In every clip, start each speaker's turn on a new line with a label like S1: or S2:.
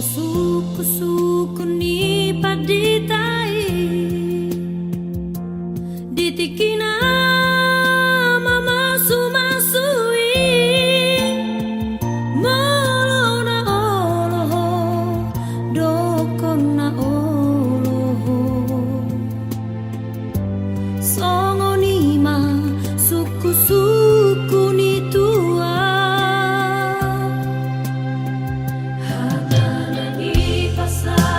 S1: suku-suku ni paditai ditikina mama sumasui molona oloho dokona oloho songo nima suku-suku ni tua Hagana ni pasar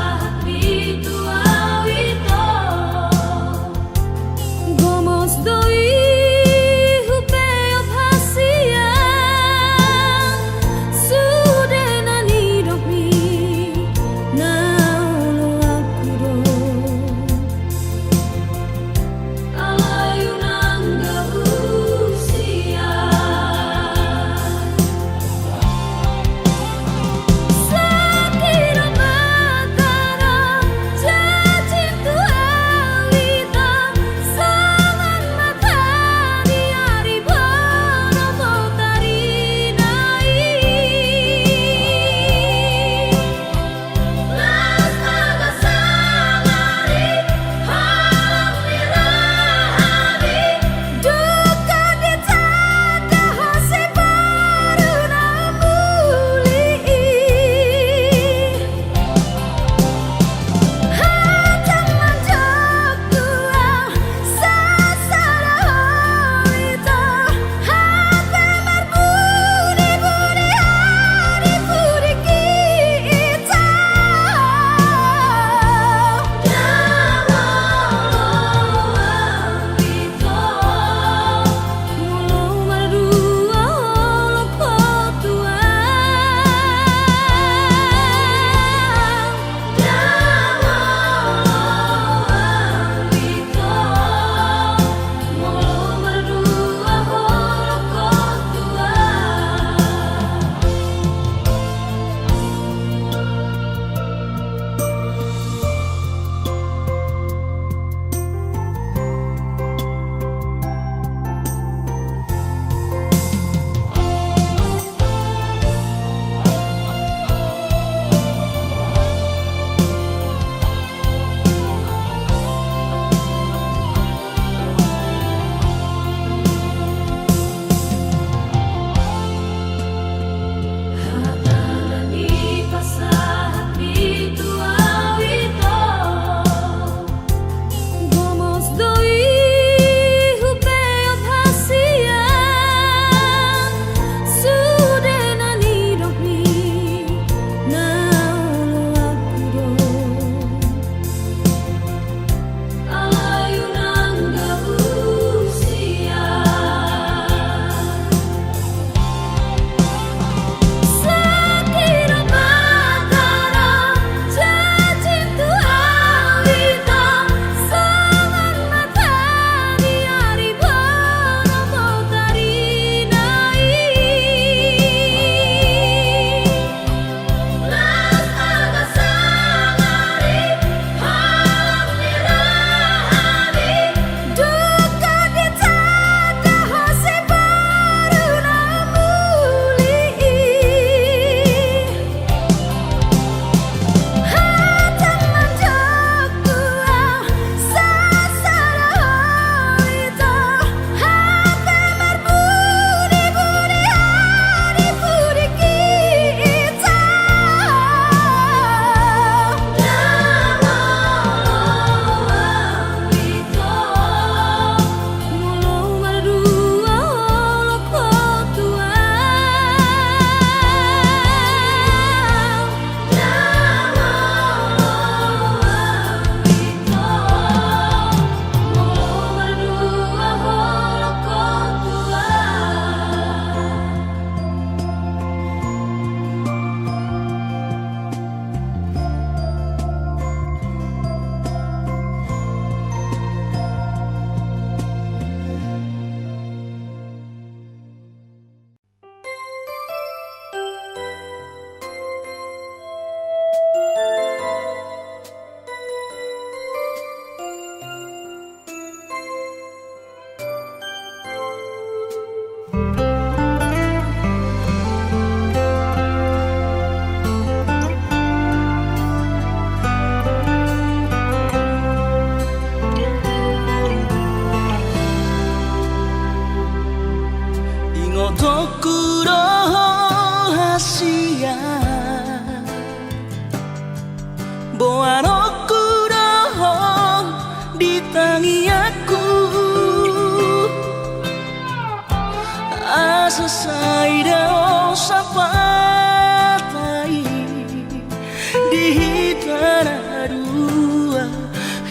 S2: di tanah dua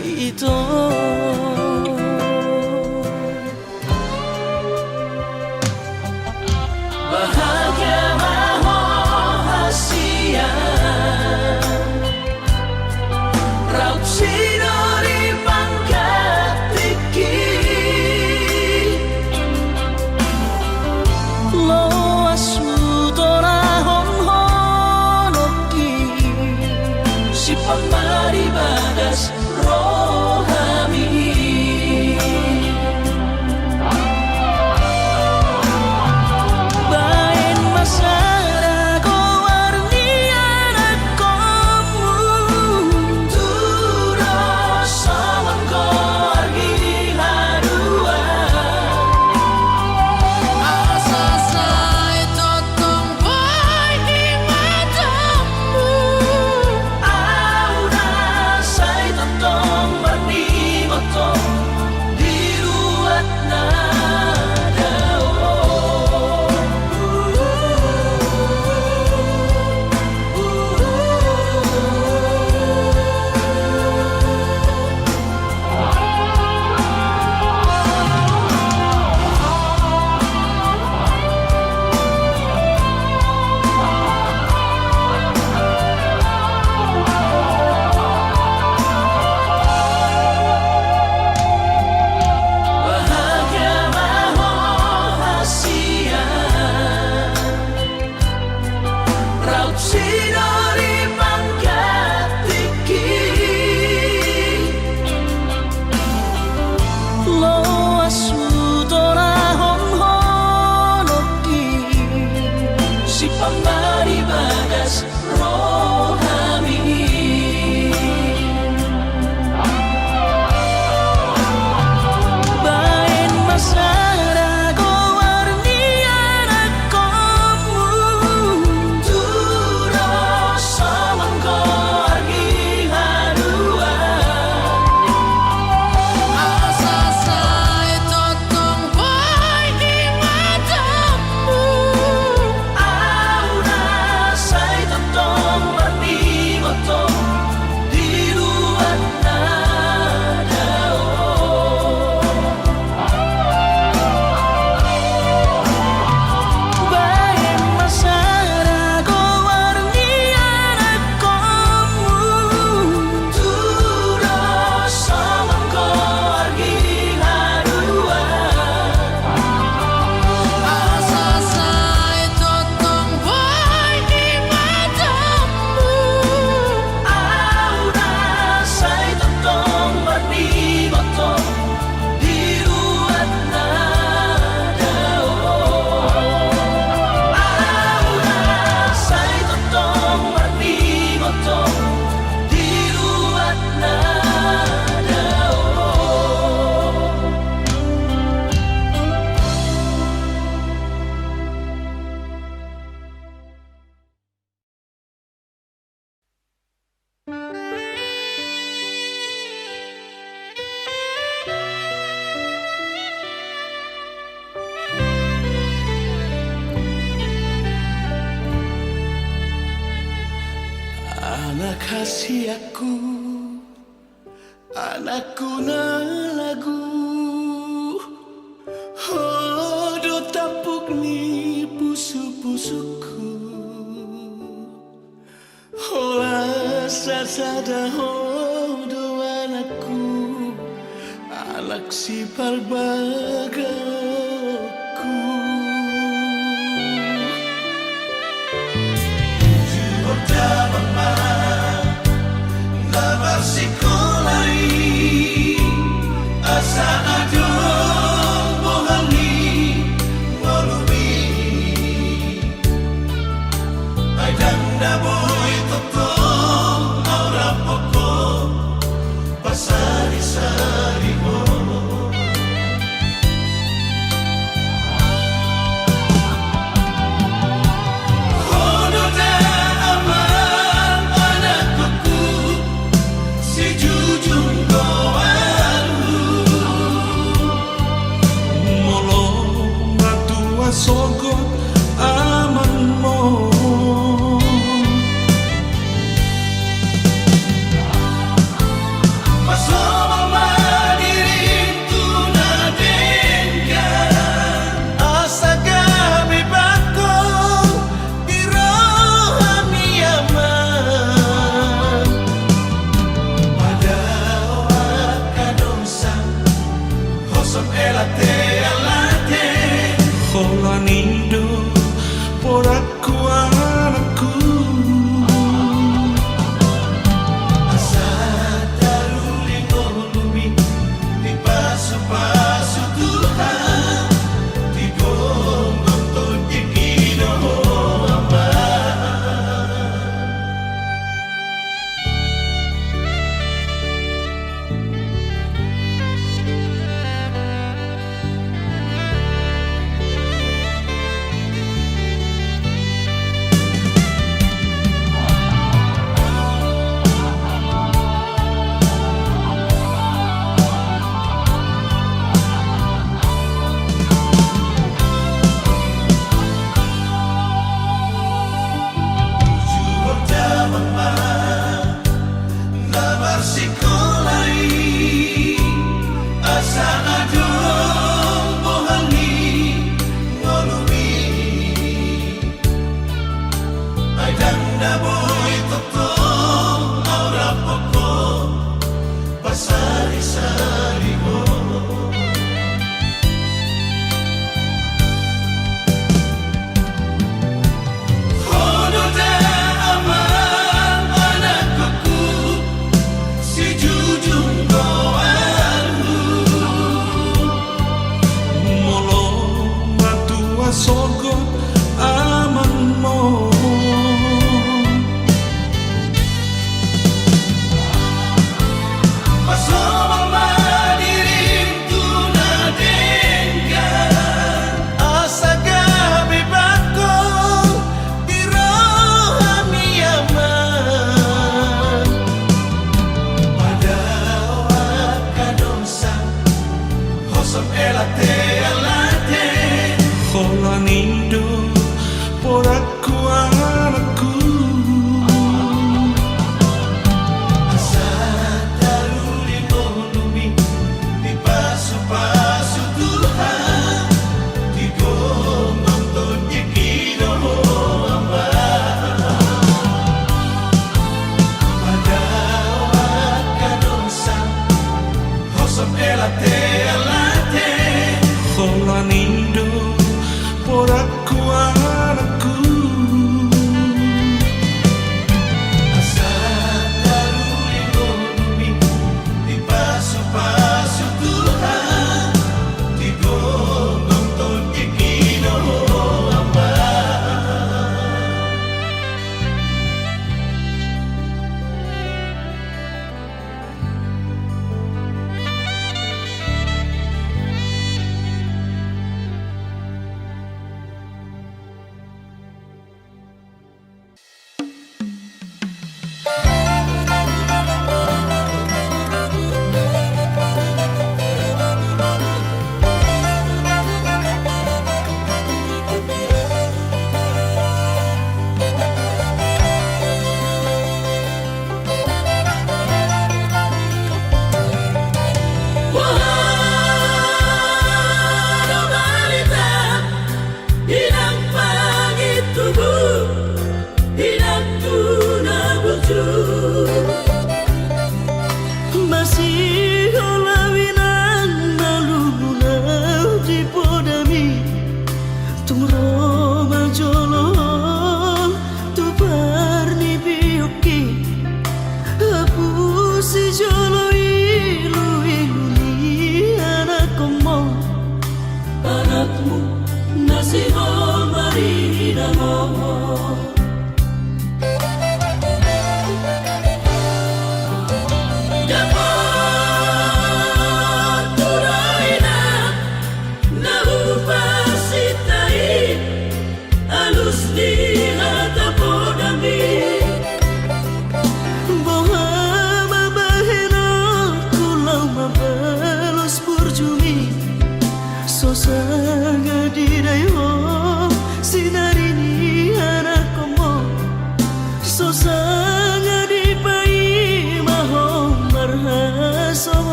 S2: itu. Bahagia rahasia Raut sinori pangkat tinggi Lo asu tora hon honoki Si pamari bagas rohami Anak kasih aku, anakku na lagu, hodo tapuk ni pusu-pusuku, hola sasada hodo anakku, anak si palbagaku. Asa adong bohani ngolumi ay danda boy totong aura poko pasari-sari mo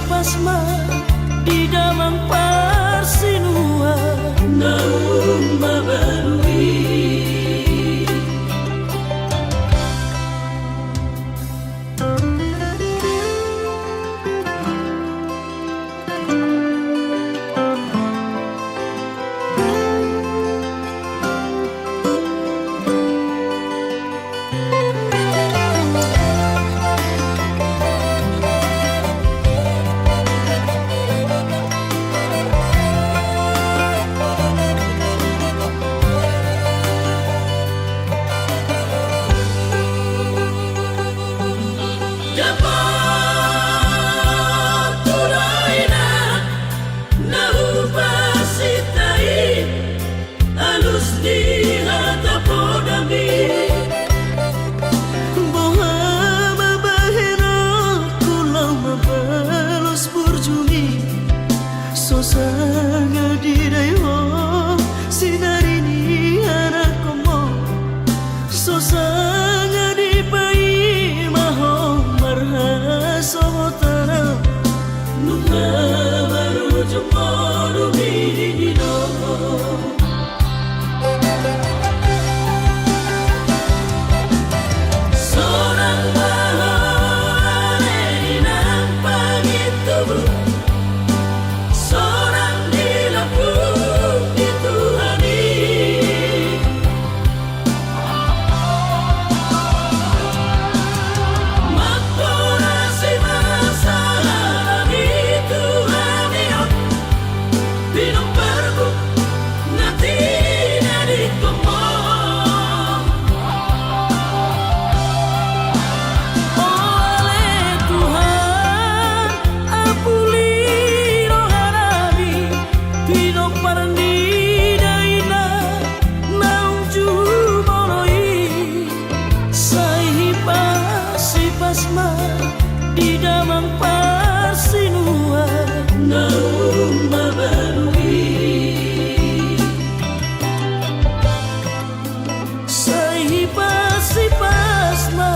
S1: pasma di damang parsinua naung mabarui. Sosanga dirai ho sinarini anak komo sosanga di pai maho marha sohotana nunga baru jemoro bidino sorang bahane inang pagi tubuh di damang parsinua naung mabarui. Sipasma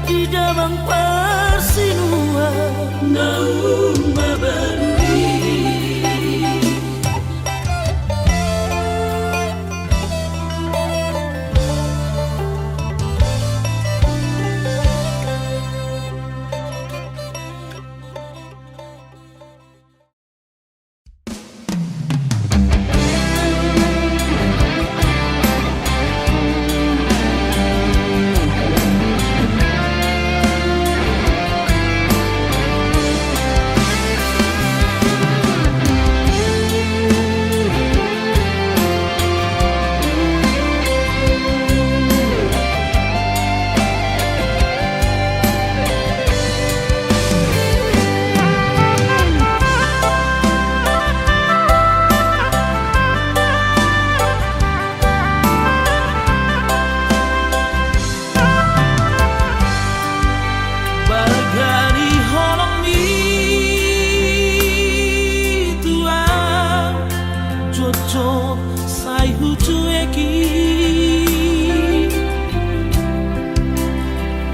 S1: di damang parsinua naung mabarui.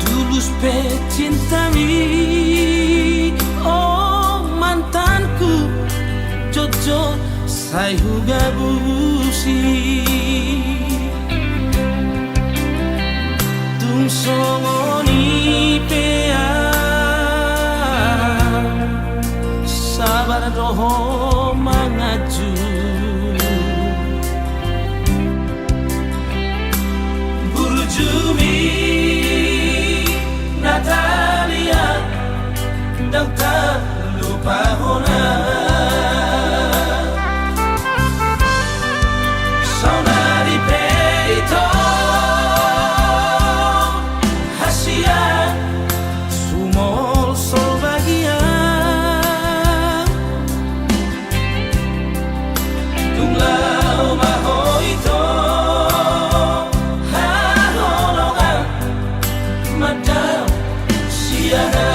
S1: Tulus pecintami, oh mantanku, jojo sai hugabusi. Tung songoni pea, sabar doho mangaju. Jumi Natalia dan tak lupa hona saudari peito hasia sumol sol bahagia tunglau mahoito madam siara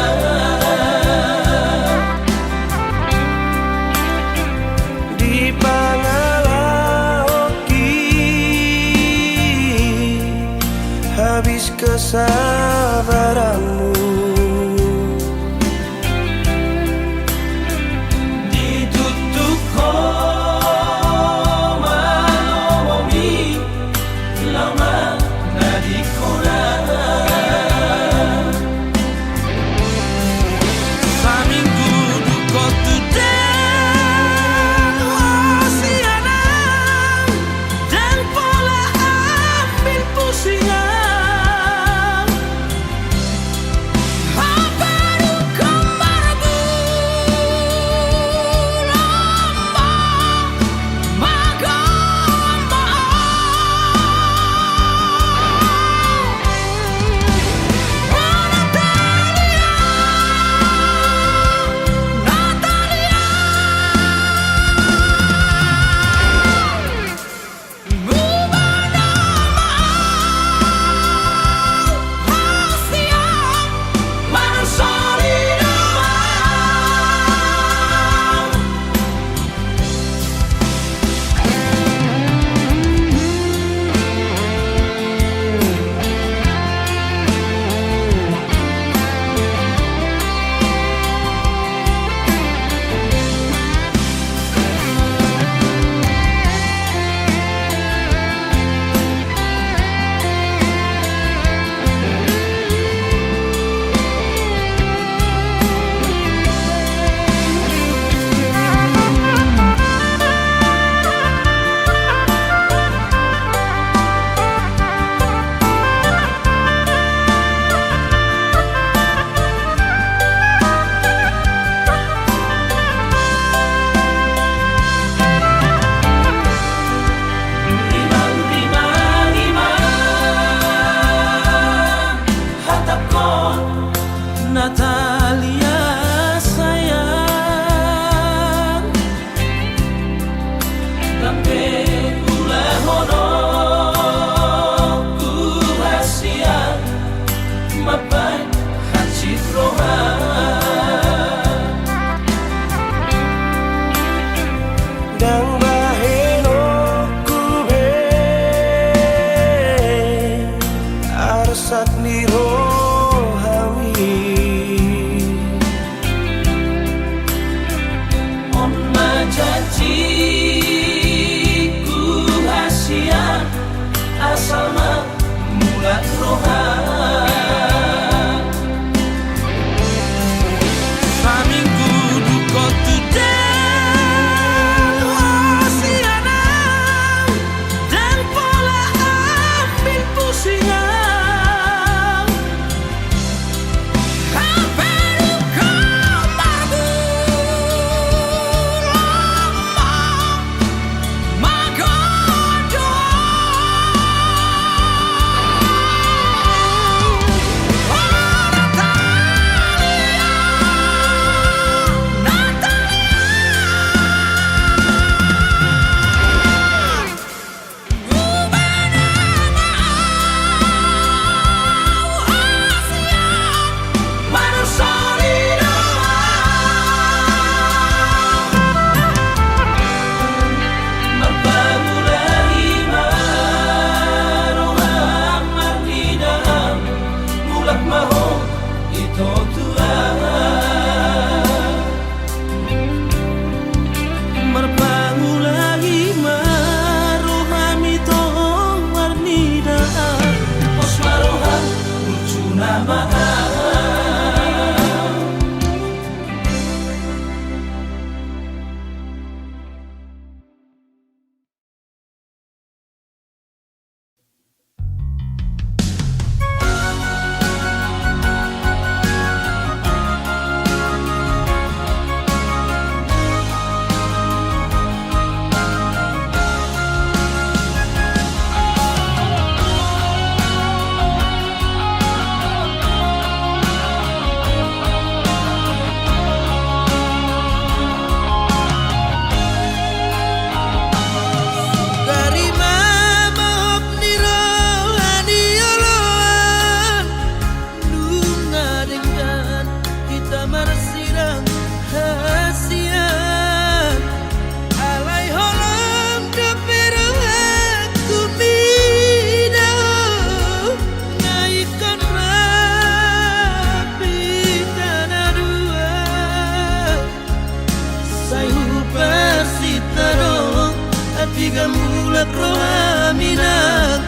S1: tiga mulak rohaminang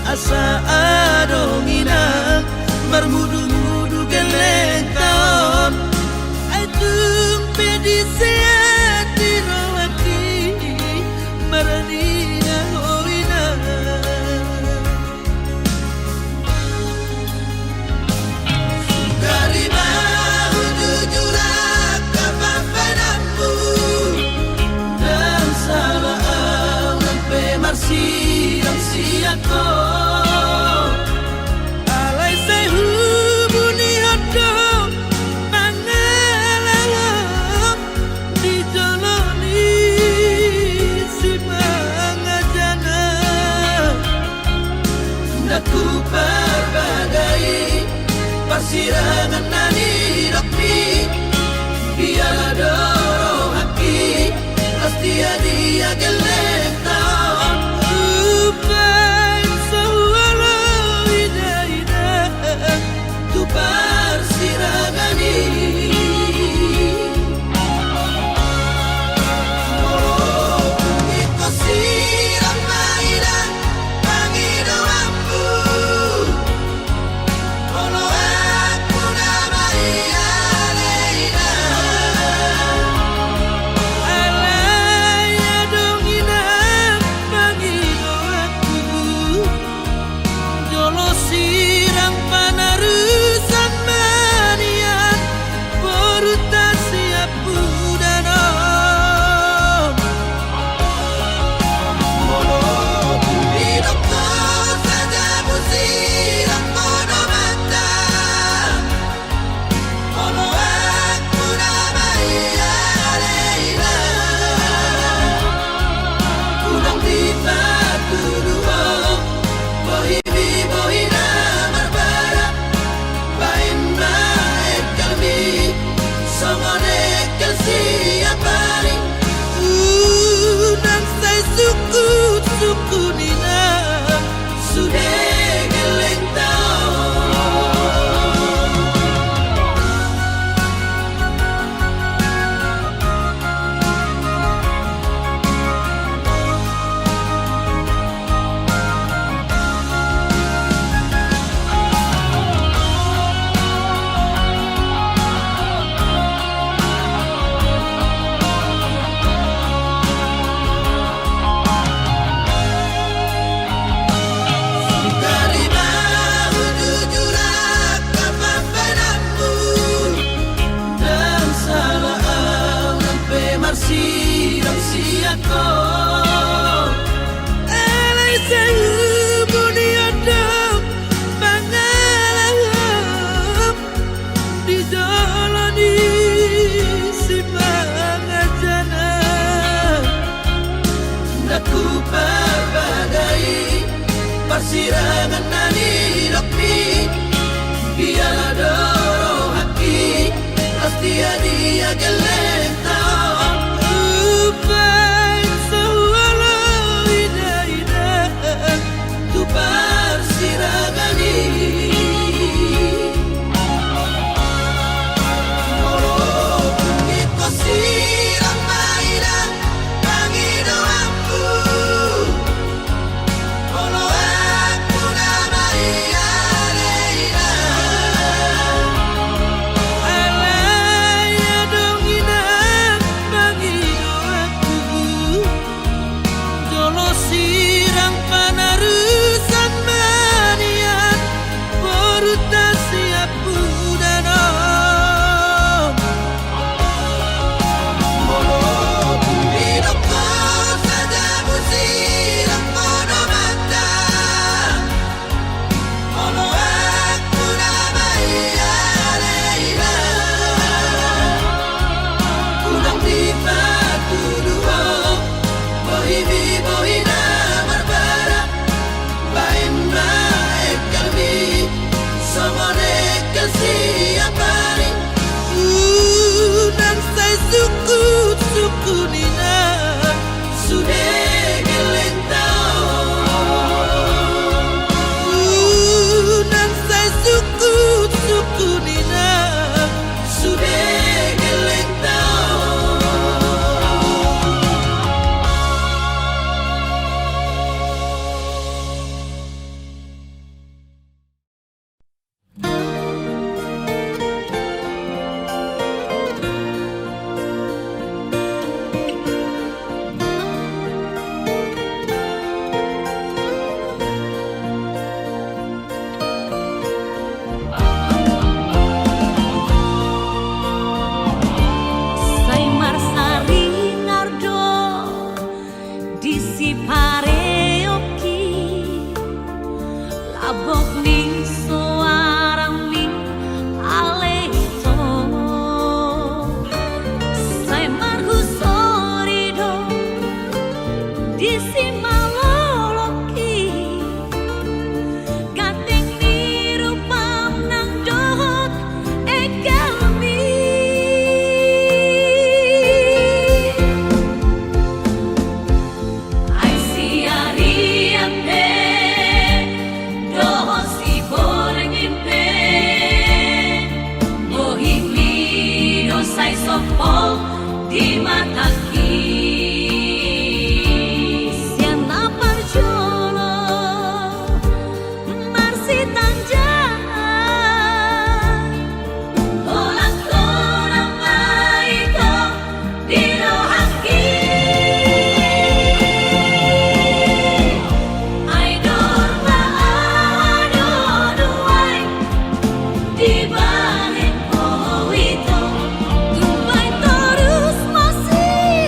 S1: asa adonginang bermudu-mudu geleng taon ay tumpe di seati rohaki maranina hoina
S2: Karima ujujurak kapapanamu
S1: dan salah awan pemarsi yang siako alay say hubuni hodong mangalang di joloni si mangajana naku berbagai persirangan nani dokpi biar doro haki pasti dia geleng taon upain sawala ida tu persirangan
S2: Iko sirang mainan pangidoanmu Walau aku namai Aleina
S1: alay adonginang pangidoanku jolo sirang panarusan manian porutasi apudanom
S2: Hidupku saja musirang bodoh mata Walau aku namai Aleina
S1: Kulang di batu dua Bohibi bohina marbara Bain baik kalbi Songone kelsi apari Unang say suku nina Sudah geleng taon
S2: Karima ujujurak kapapanamu
S1: dan salah awan pemarsi yang siako alay say hubuni hodong mangalang di joloni si mangajana naku berbagai persirangan nani dokpi biar doro haki pasti dia geleng taon upain sawala ida tu persirangan
S2: Iko sirang mainan pangidoanmu Walau aku namai Aleina
S1: alay adonginang pangidoanku jolo sirang panarusan manian porutasi apudanom
S2: Hidupku saja musirang bodoh mata Walau aku namai Aleina
S1: Kulang di batu dua Bohibi bohina marbara Bain baik kalbi Songone kelsi apari Unang say suku nina Sudah geleng taon Unang say suku nina Sudah geleng taon
S3: di mata siapa perjolo marsi tanjang kolang-kolang maito dilo haki ay dorma adonuay di bahin ko ito tumbay terus masih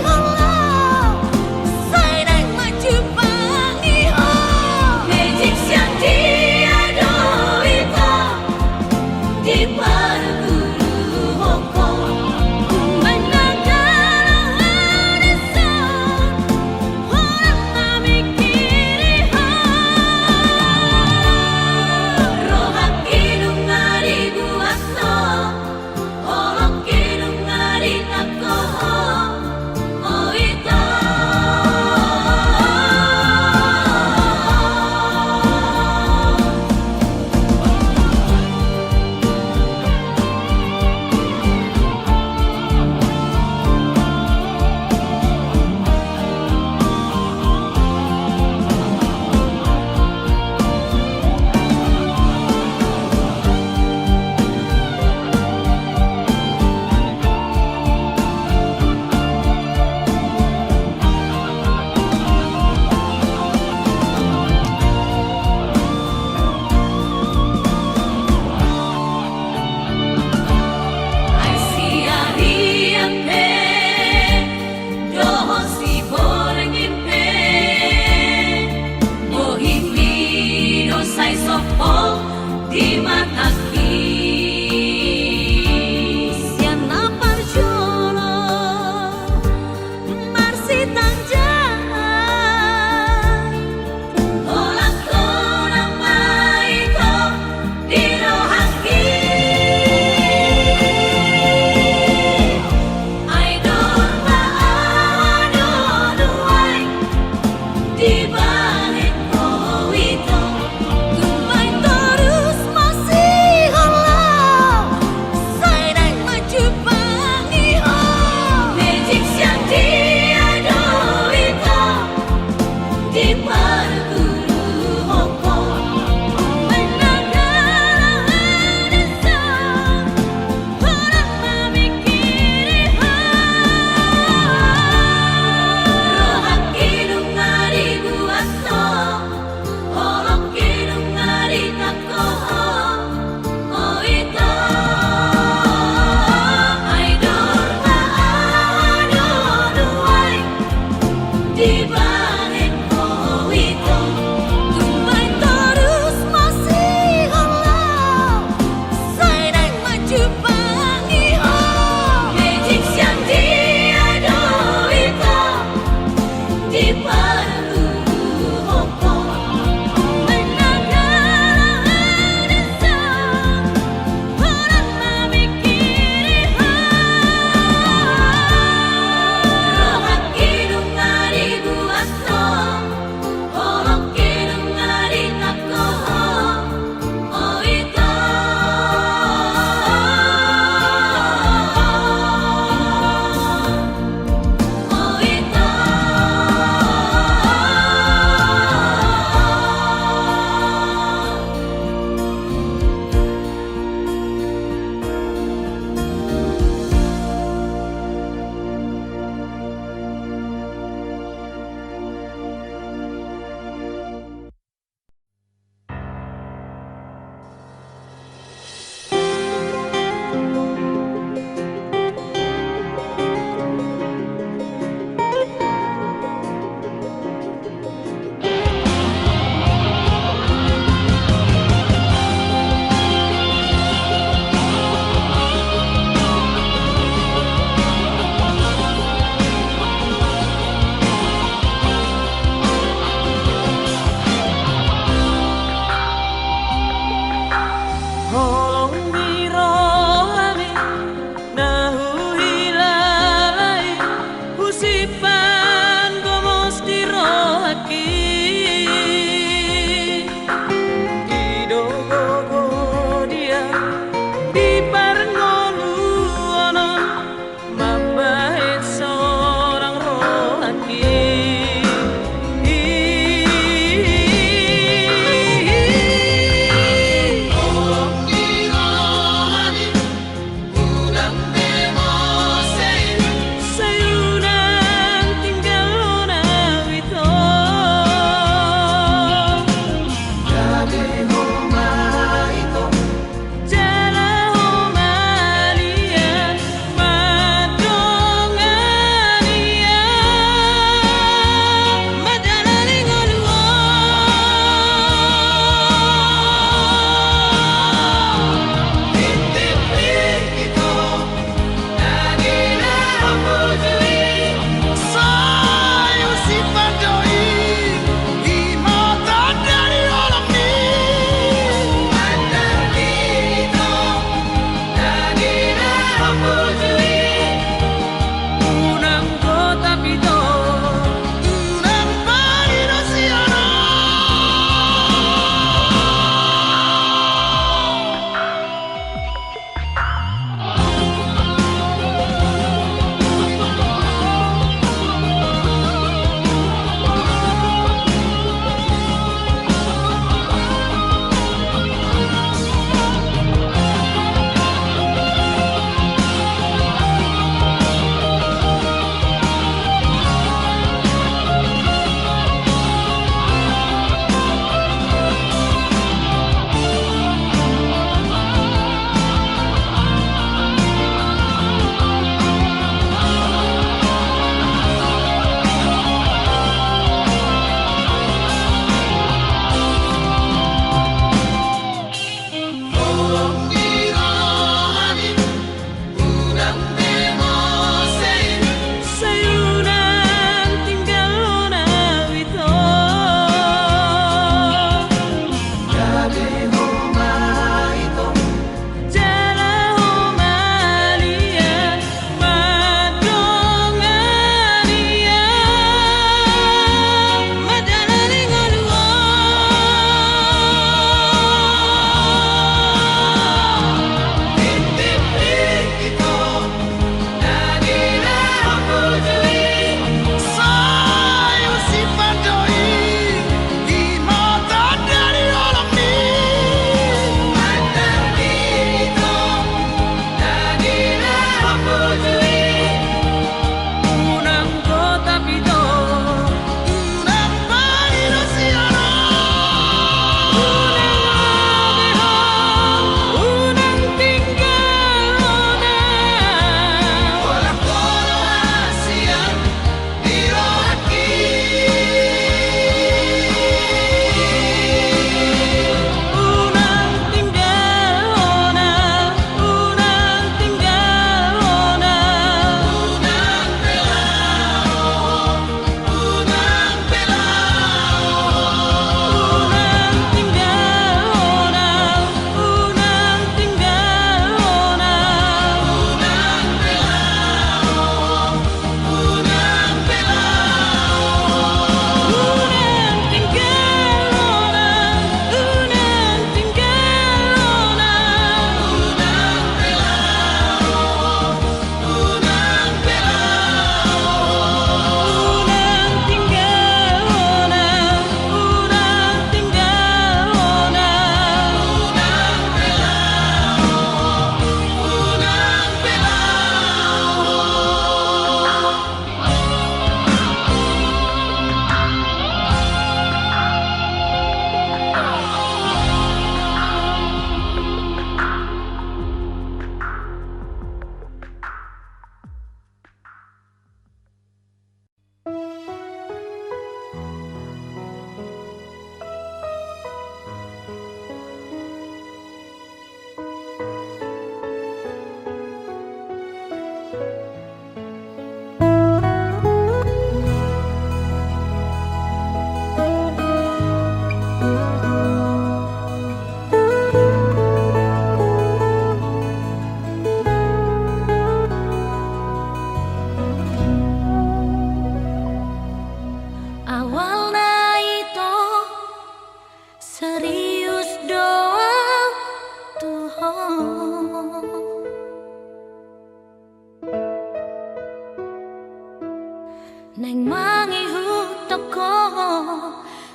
S3: neng mangihut toko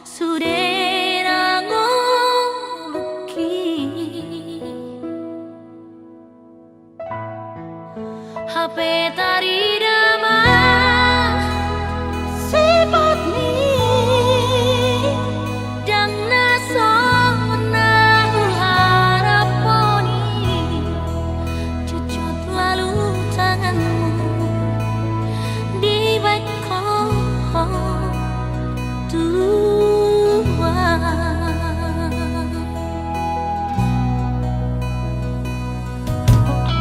S3: sudena ngoluki HP tari dama sipot ni dan nasona haraponi cucut lalu tanganmu di baikku tua.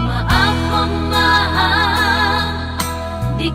S3: Maaf, maaf di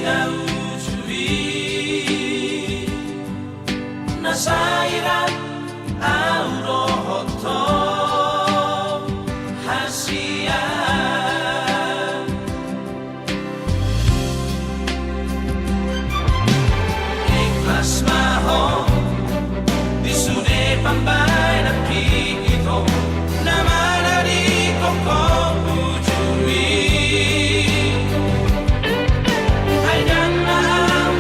S4: sinaujuwi nasairan aurohoto hasian ikhlas maho disude pambay nakikito naman ari koko ujui ay danang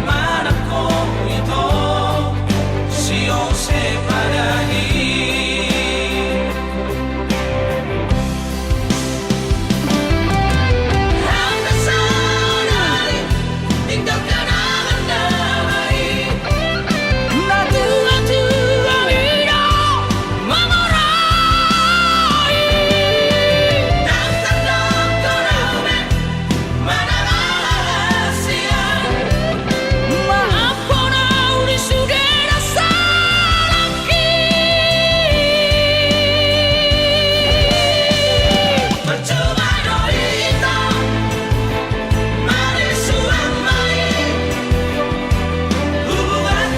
S4: manako ito si Jose Padani ang nasanay tinggal ka naman damay natua-tua nila mamuray ang tanong ko namin mananasiyan maapo na uli sudera sa langit percuma ito marisuang mai hubungan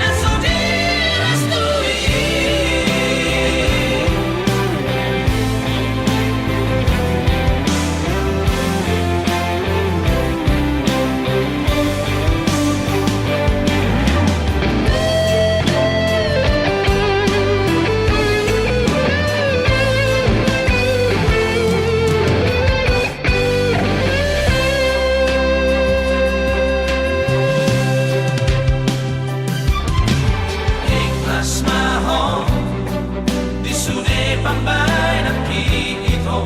S4: na so direstui ikhlas maho disude pambay nakikito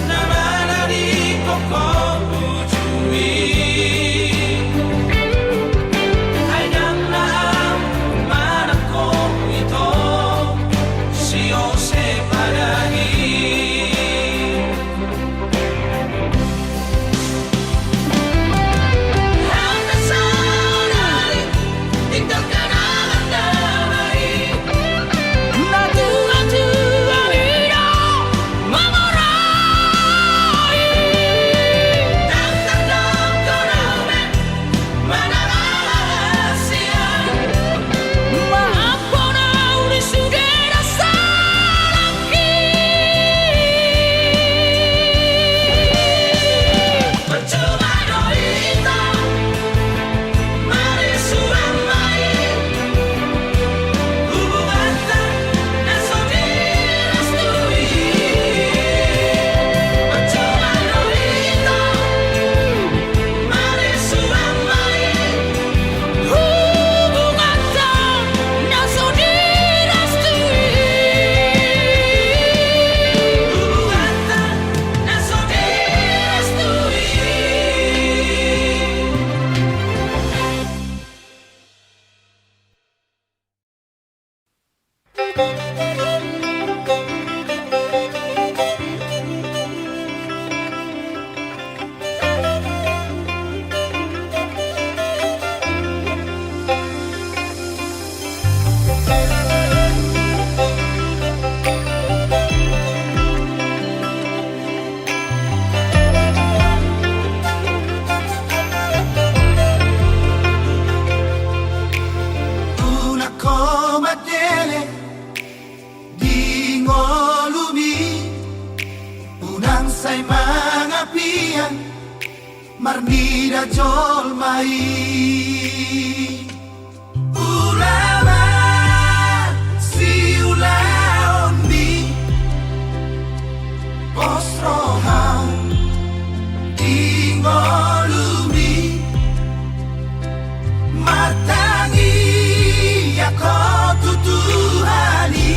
S4: naman ari koko ujui ay danang manako ito si Jose Padani ang nasanay tinggal ka naman damay natua-tua nila mamuray ang tanong ko namin mananasiyan maapo na uli sudera sa langit percuma ito marisuang mai hubungan na so direstui percuma ito marisuang mai hubungan na so direstui hubungan na so direstui.
S2: Una koma tele di ngolumi unang say mga piyan marnida jol mai ulama si ulaon mi postrohan di ngolumi matangi ako tutuhani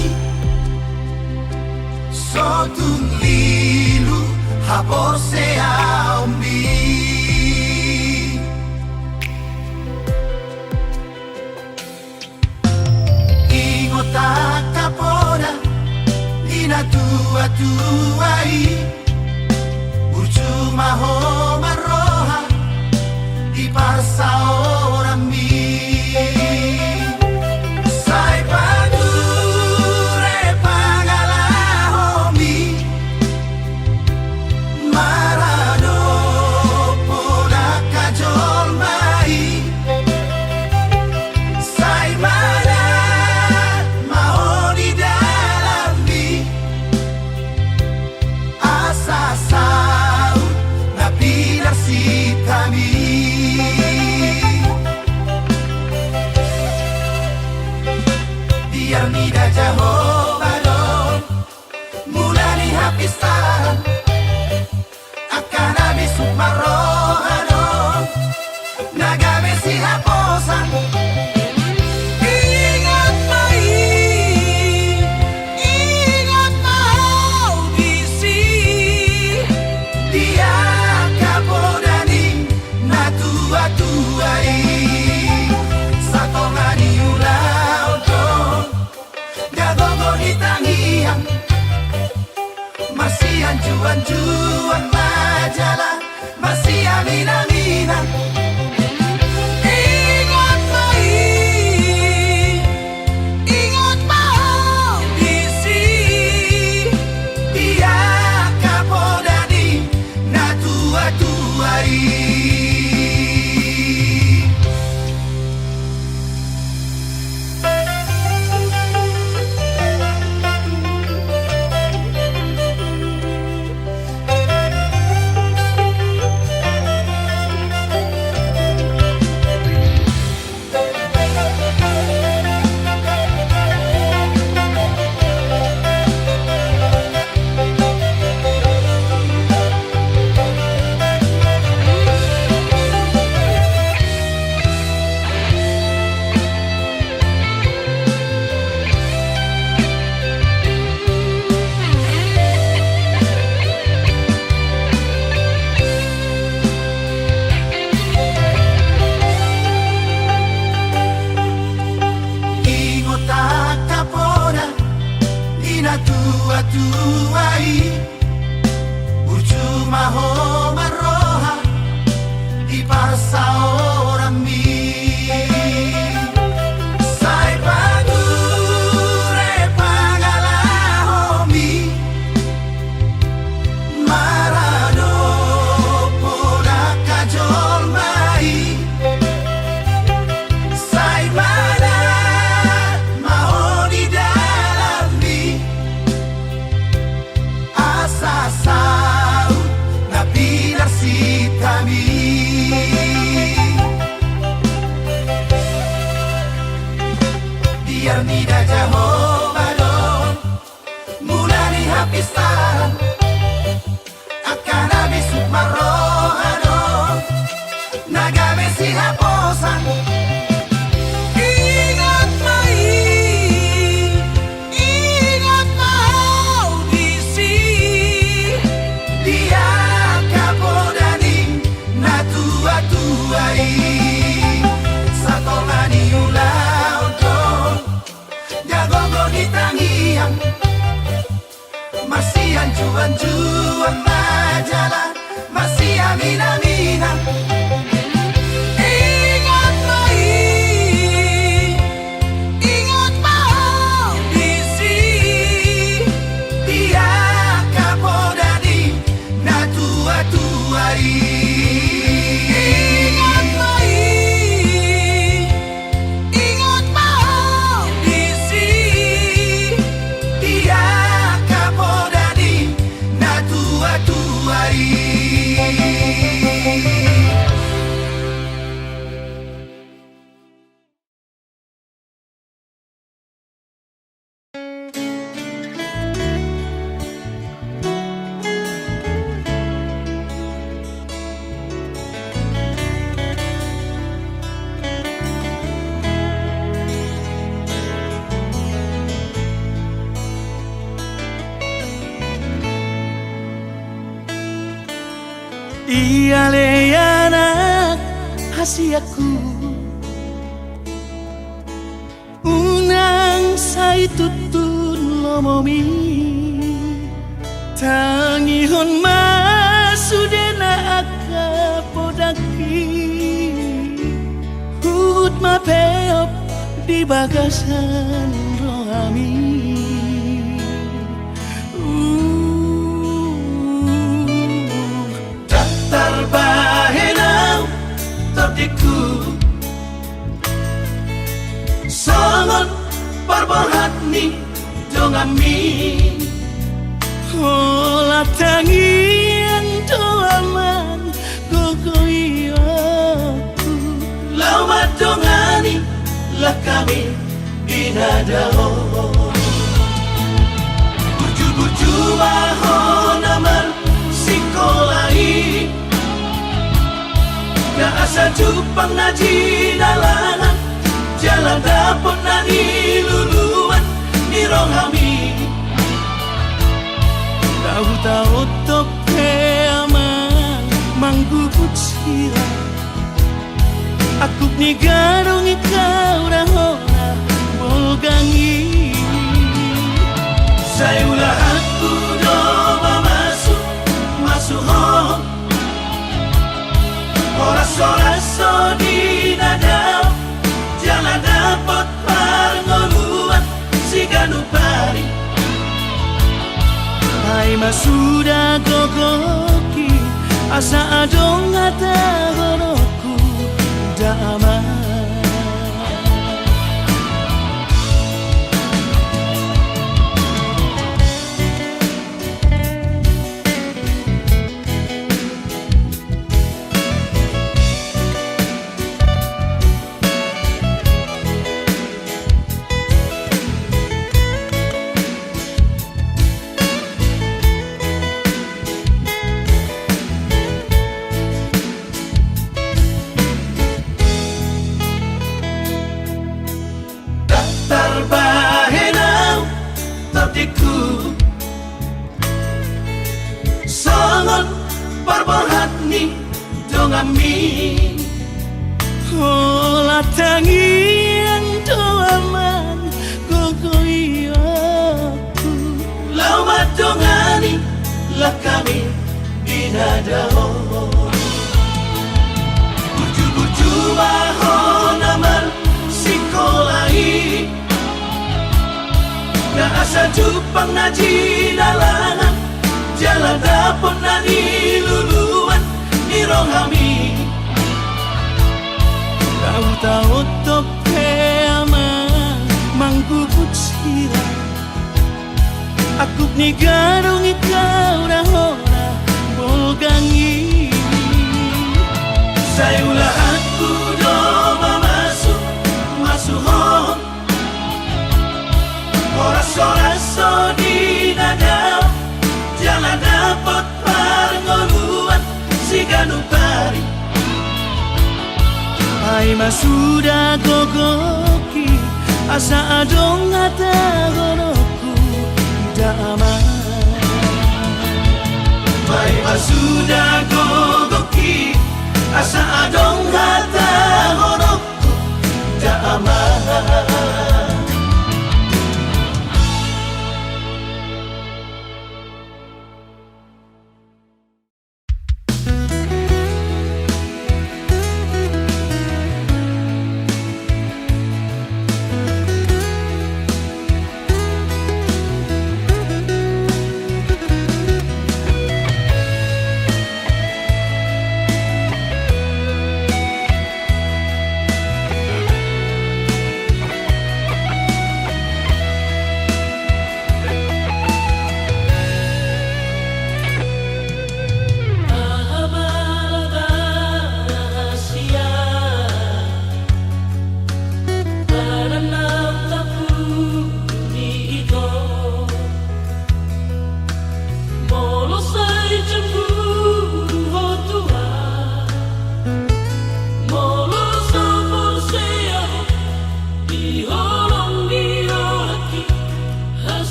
S2: sotun lilu hapor se aumbi ingotak kapora ina tua-tuai percuma ho maroha di parsa orang mi sai padure pangalahomi marano pola kajo hapisan akan habis marohano nagame si haposan.
S1: Ingat mai, ingat mau bisi.
S2: Dia kapodani na tua-tuai satongani ulau to gagogo di tangiang masih anjuan-juan majalah masih aminan-aminan.
S1: Ingat mai, ingat mau bisi.
S2: Dia kapodani na tua-tuai. Tua-tuai Ujuma ho maroha Di parsa orang mi Sai pagure pangalahomi Marano pola kajol mai Sai manat maho di dalami Asasau na pilar si kami Biar nida jaho balon Mulani hapisan Akan habis marohano Nagame si haposan.
S1: Ingat mai, ingat mau bisi.
S2: Dia kapodani na tua-tuai satongani ulau to gagogo di tangiang masih anjuan-juan majalah masih aminan-aminan.
S1: Ingat mai, ingat mau bisi.
S2: Dia kapodani na tua-tuai
S1: Ingat mai, ingat mau bisi.
S2: Dia kapodani na tua-tuai.
S1: Ia le anak hasiaku unang sai tutun lomomi tangihon masudena aka podaki hut mapeop di bagasan rohami.
S2: Terbahenau terdiku Songon parborhatni dongami
S1: Hola tangian doaman gogoiaku
S2: Lauma dongani lah kami binadao Buju-buju maho jupang na jinalangan jalan dapon na niluluan ni Rohami.
S1: Tahu-tahu tope aman manggubut sira. Aku ni garong ikaw rahona bolgangi.
S2: Saya ulah aku doa masuk home. Oras-oras di nadao jalan dapat parngoluan si ganupari.
S1: Hai masuda gogoki asa adong ata goroku damai.
S2: Terbahenau tertiku sangon perbohat ni dongami.
S1: Ola tangian doaman gogoiaku.
S2: Lau matongani lah kami binadao. Buju-buju mahon aman sikolahi. Na asa jupang na jinalangan jalan dapon na niluluan ni Rohami.
S1: Tahu-tahu tope aman manggubut sira. Aku ni garong ikaw rahona bolgangi.
S2: Saya ulah aku doa masuk home. Oras-oras di nadao jalan dapat parngoluan si ganupari.
S1: Hai masuda gogoki asa adong ata goroku damai.
S2: Mai masuda gogoki asa adong hata horokku damai.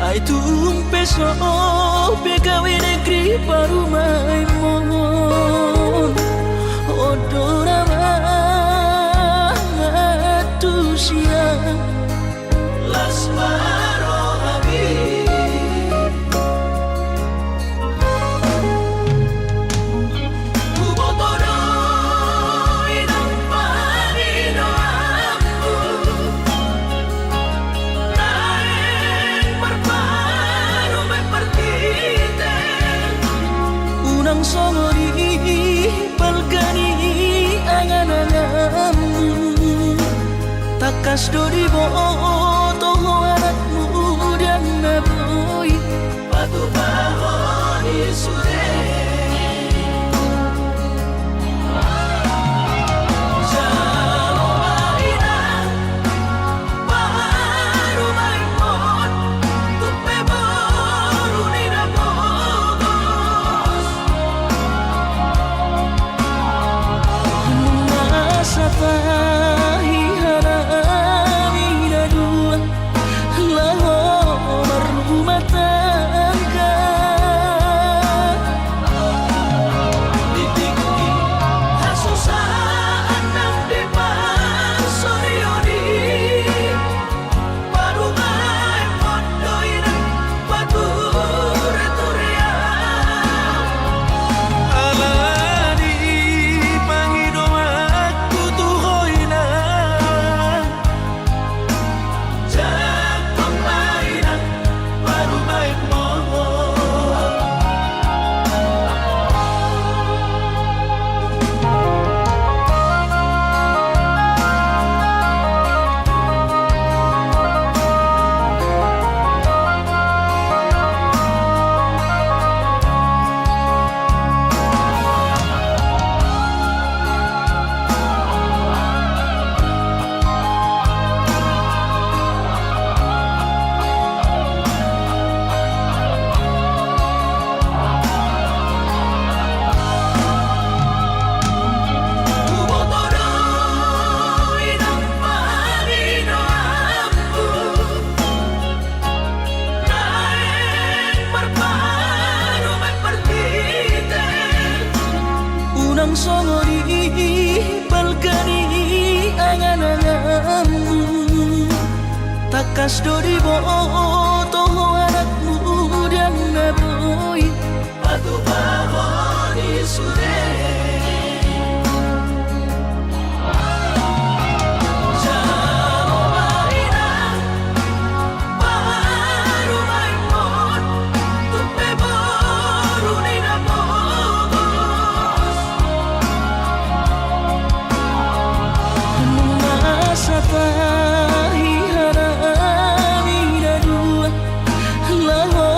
S1: Ai tumpe so pegawe negeri parumai mon odora matusia
S2: Las Marohabi Kubotoro inang panino aku Naeng berparu mepertite
S1: unang songori palgani angan-anganmu takas dori boto anakmu dan naboy
S2: Batu bahoni sude Jalomaina Baru maimon Tupe baru nina bogos
S1: masa tahi harami dua laho berumah tangga
S2: Ditinggi Hasusaan ng depan Sorioni Baru maimon Doi ng pature-turea
S1: alani pangidomaku tuhoy na
S2: Jak pemainan baru main mohon Kubotoro inang panino aku Naeng berparu mepertite
S1: unang songori palgani angan-anganmu takas dori boto anakmu dan naboy
S2: Batu bahoni sude Jalomaina Baru maimon Tupe baru nina bogos
S1: masa tahi harami dua laho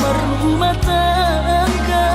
S1: berumah tangga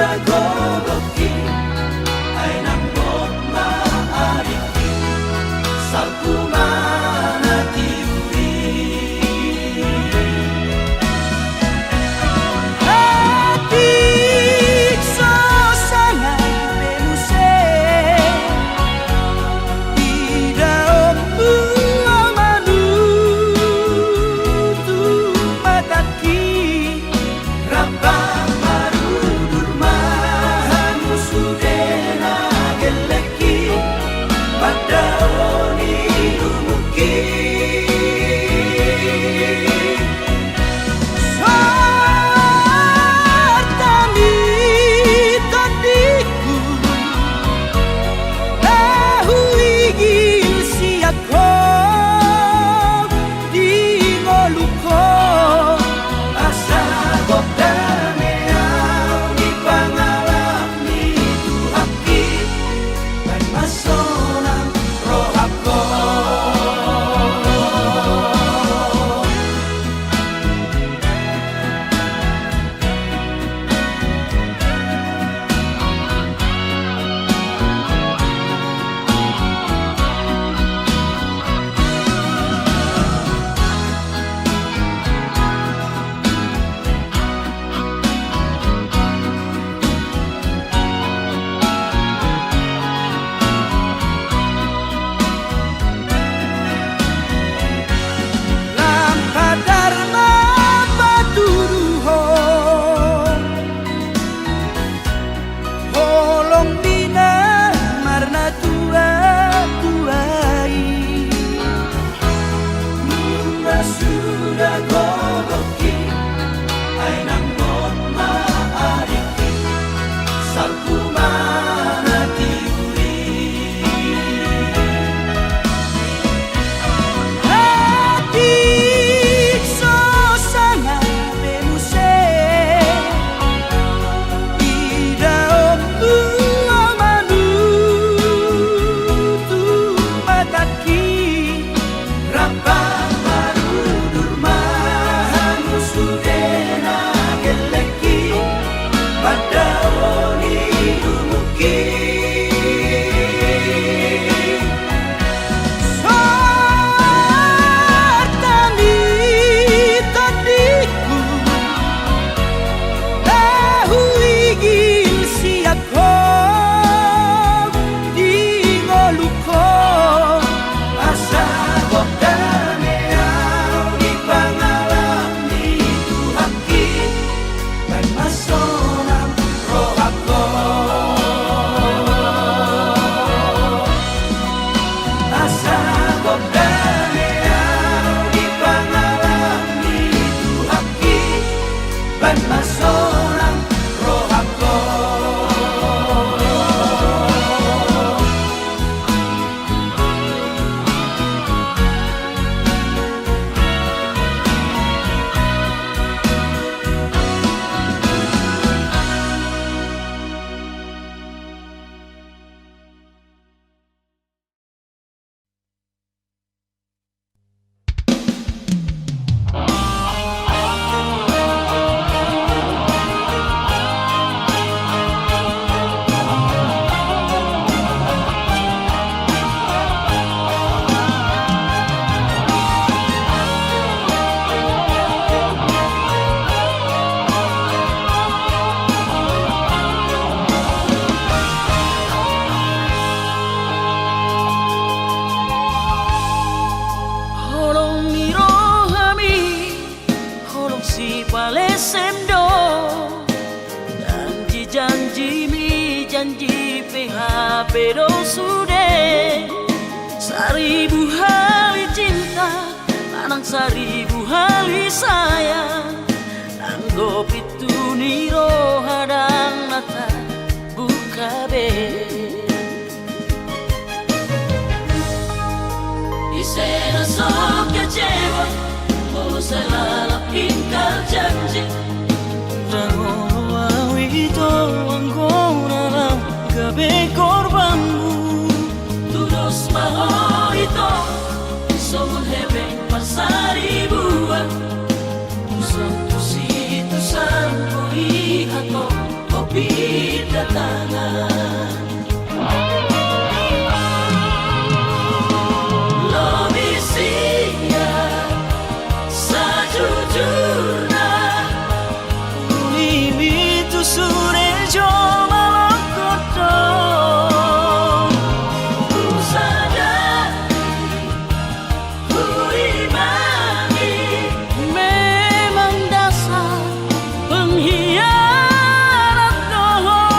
S2: sudah gogoki ay nambot maariki salku mana tiuri
S1: Adik sosangan benuse Tidak amanu tu mataki
S2: Rabang marudur mahanu sudena geleki Padawoni lumuki
S1: Sartani tadiku Nahuigil siyako Di ngoluko
S2: Asa gopdane au di pangalam itu haki Dan masonang rohako
S1: Lampadar mapaturuho Holong bina marna tua tuai
S2: Muna sudah gogoki ay nambot maariki salku mana tiuri
S1: Adik sosangan benuse Tidak amanu tu mataki
S2: Rabang marudur mahanu sudena geleki Padawoni lumuki
S1: Sartani tadiku Nahuigil siyako Di ngoluko
S2: Asa gopdane au di pangalam itu haki Dan masonang rohako Asa gopdane au di pangalam itu haki Dan masonang rohako
S1: Holong nirohami Holong si palesendo Janji mi janji PHP do sude Seribu hari cinta Anang seribu hari sayang Anggo pitu niro hadang nata buka be
S4: Isena sok kecewa Mau selalu ingkar janji
S1: Rangono awito anggona lang gabi korbanmu
S4: Tudos maho ito Somon hebeng pasari buwan Usang tusito san ko ihato Kopi kedatangan. Lo misia sajujurna
S1: Mimi tu sure jo malam kodong
S4: ku sadari, ku imani
S1: memang dasar pengkhianat dohong.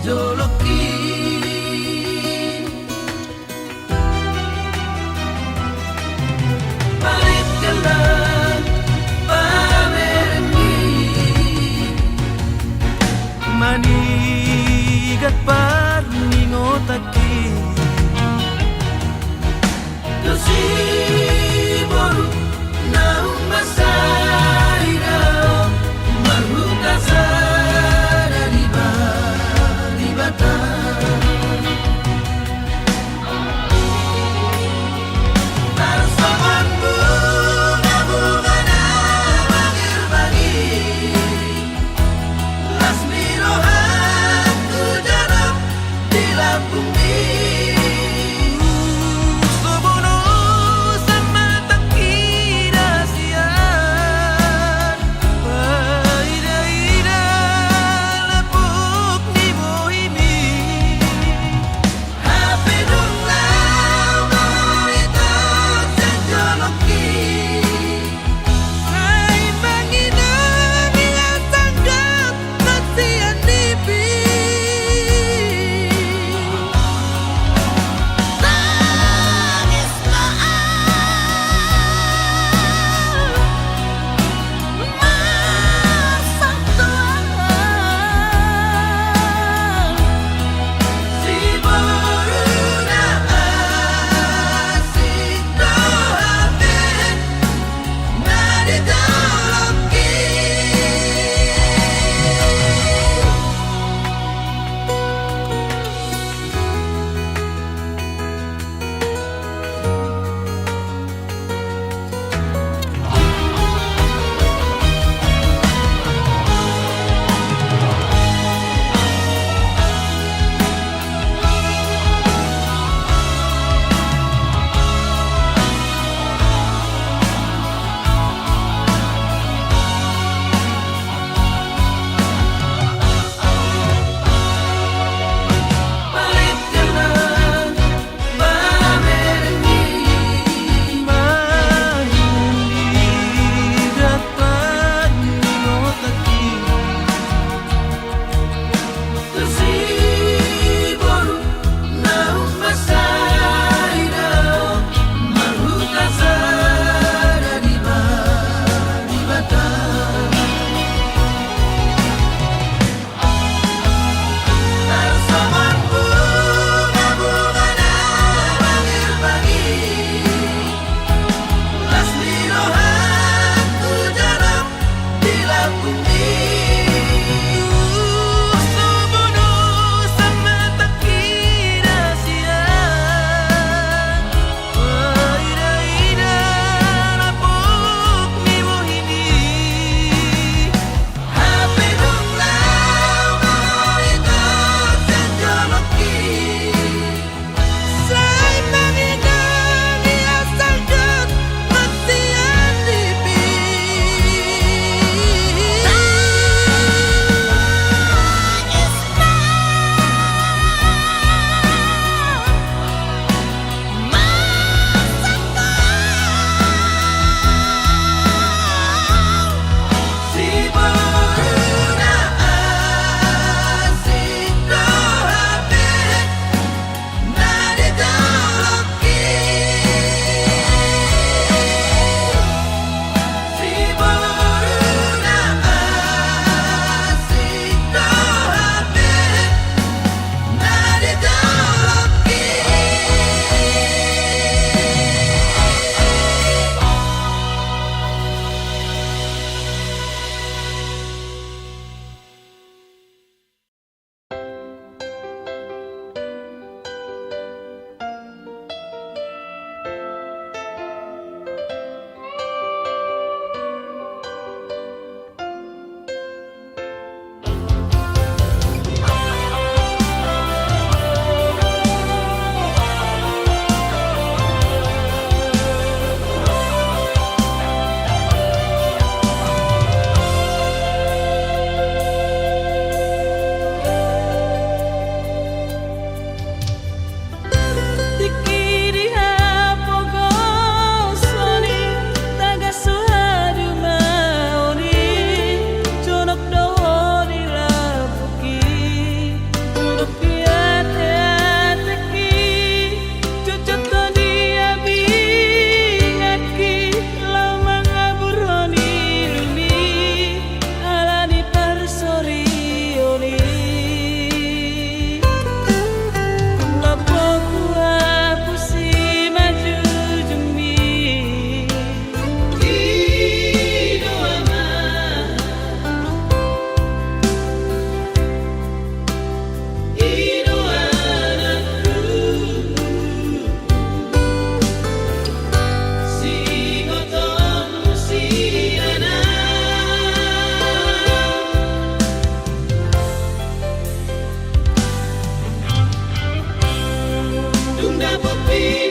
S2: joloki palit kelan pamerni manigat parningotaki Dosibor naung masaira marhuta sa dari bata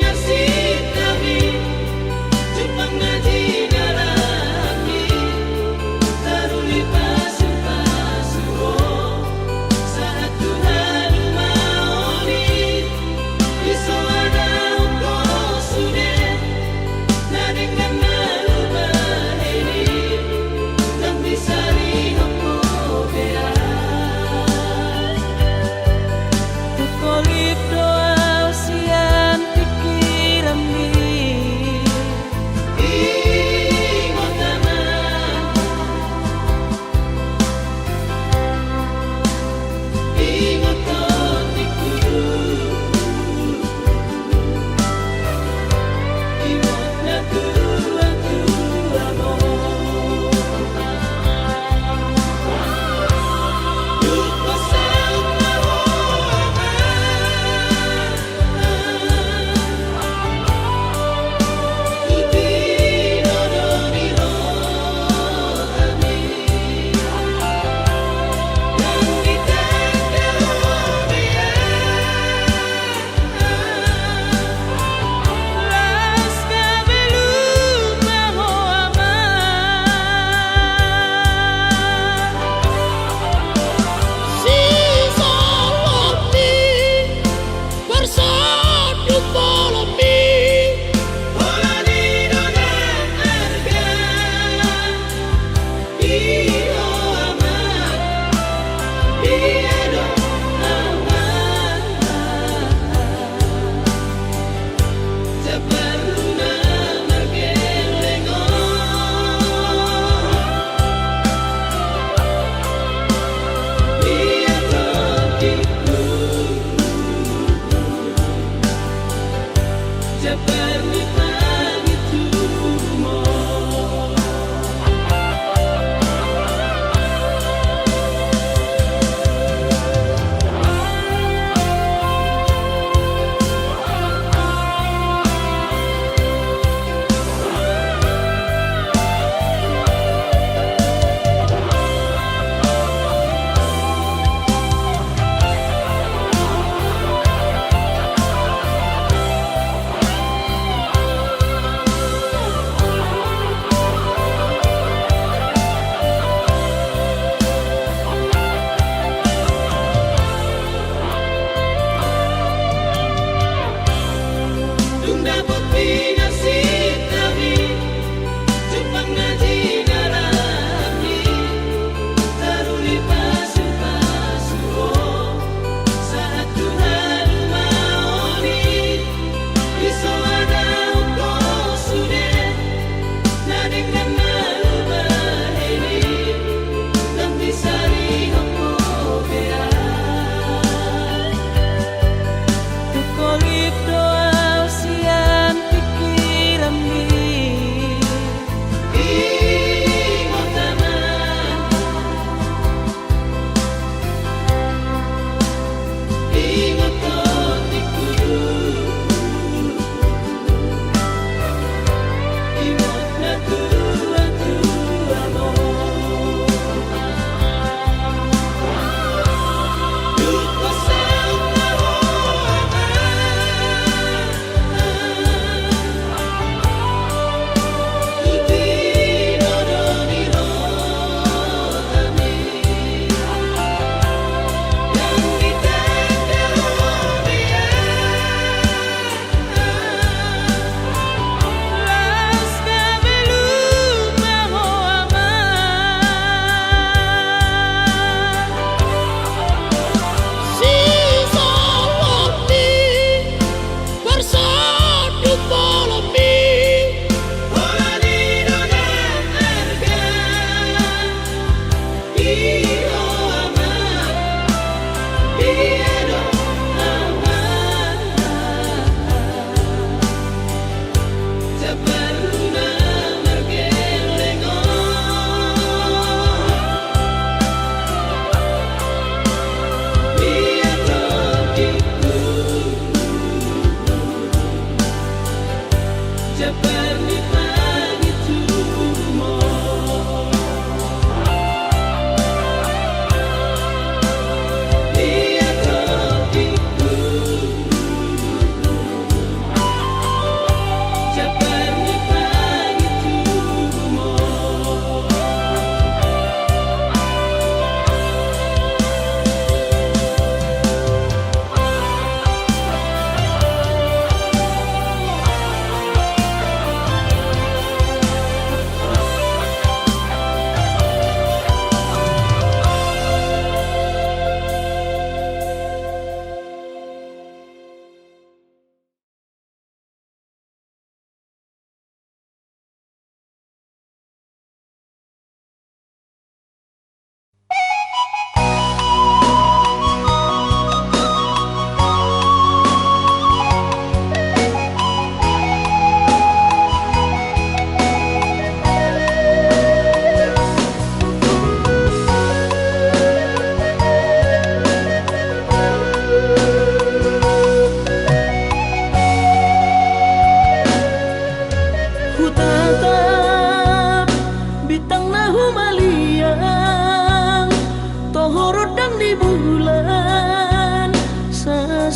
S2: nasib kami jumpa ngaji dalami taruli pasupasuho saat Tuhan maoni iso ada huko sude na dengan nalubah ini nang bisa lihuko bea
S1: Tukolip doa usian pikir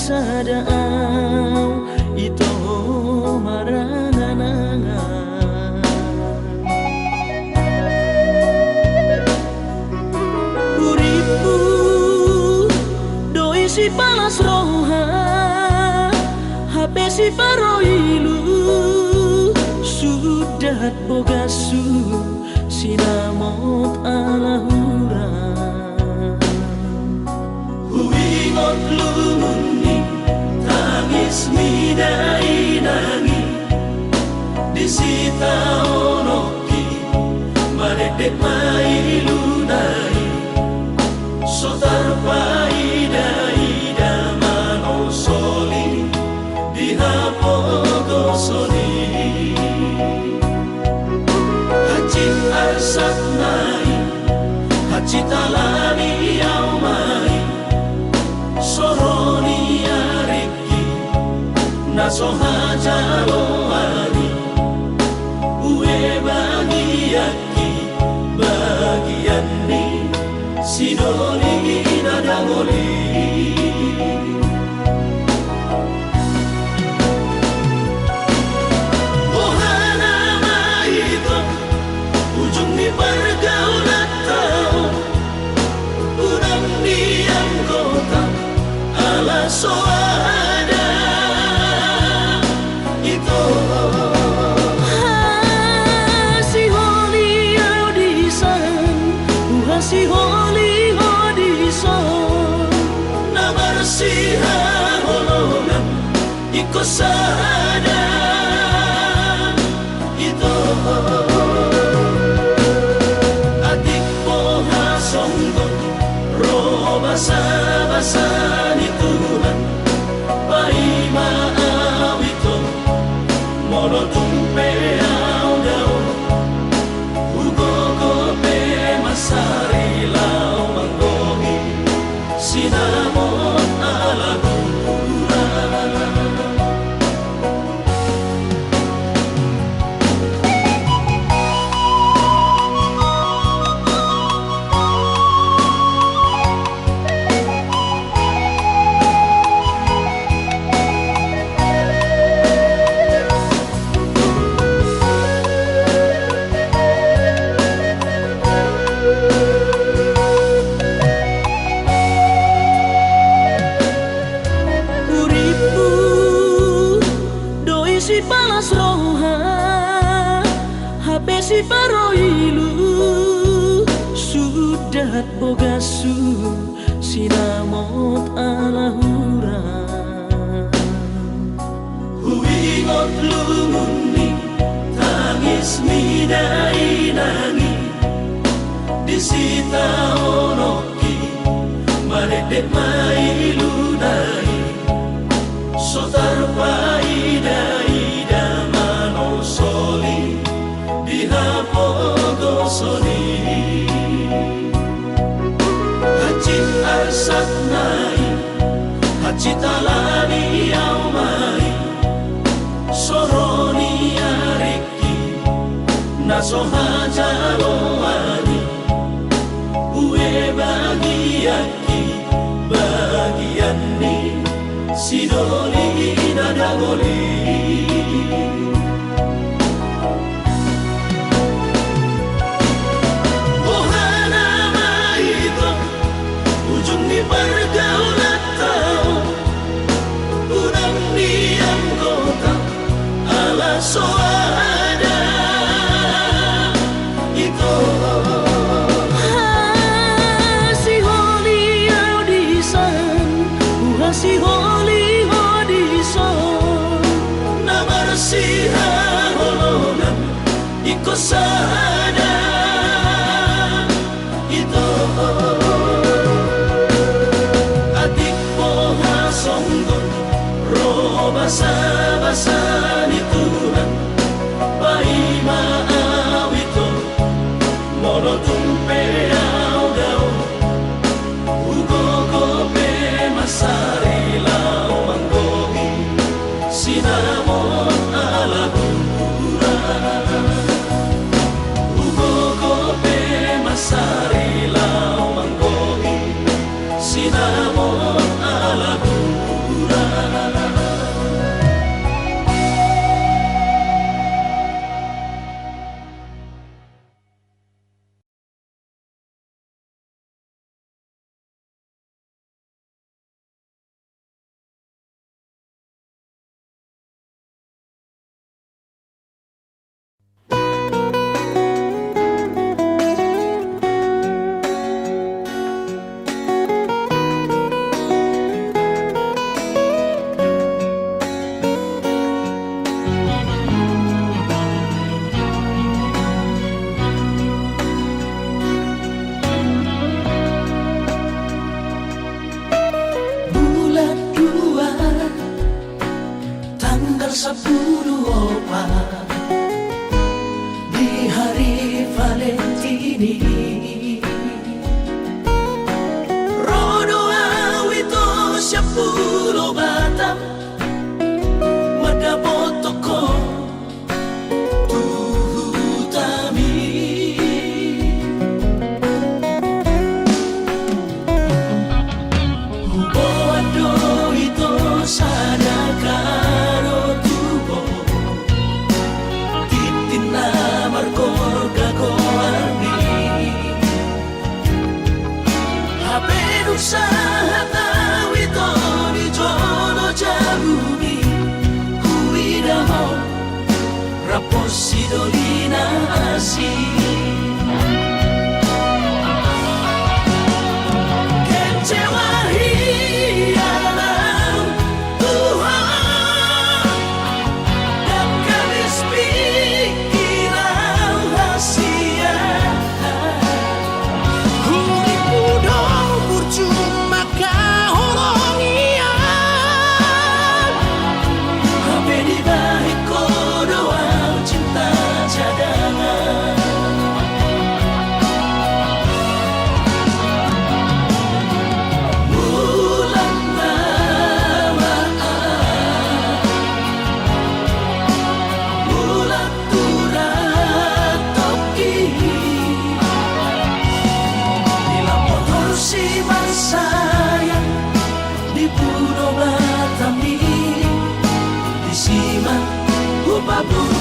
S1: sadao ito maranana uripu doi si palas roha hape si paroilu sudah bogasu sinamot alahura
S4: Huingot lumuni tangis midai nangi disita onoki maredek mailunai sotar paida manosoli dihapogosoni hacit arsat nai hacit alani yaumai soroni ariki nasoha jaloani ue bagiyaki bagian ni sidoli nadangoli ohana maito ujung ni pergaulan tau udang diam kota ala soada itu
S1: si holi audisan si holi audisan
S4: na bersihah holongan ikut sada itu adik poha songgot roh basa ni Tuhan pai maawito mono tumpe au dau ugo pe masari lau manggohi sinamot alagura
S1: uripu doi si palas roha hape si paroilu sudah bogasu sinamot alahura
S4: Huingot lumuni tangis midai nangi disita onoki maredek mailunai sotar paida manosoli dihapogosoni hacit arsat nai hacit alani yaumai soroni ariki nasoha jaloani ue bagiyaki bagian ni sidoli nadangoli ohana maito ujung ni pergaulan tau udang diam kota ala soada itu
S1: si holi audisan si holi audisan
S4: na bersihah holongan ikut sada itu adik poha songgot roh basa ni Tuhan pai maawito mono tumpe au dau ugo pe masari lau manggohi sinamot alagura ugo pe masari lau manggohi sinamot alagura ke-10 di hari Valentini. Rodo awito 10 batang madabotoko tuhutami. Huboado ito sana karo tubo titina markor gagoarni haberu sahat ito ni jono jabuni kuidaho raposidolina asi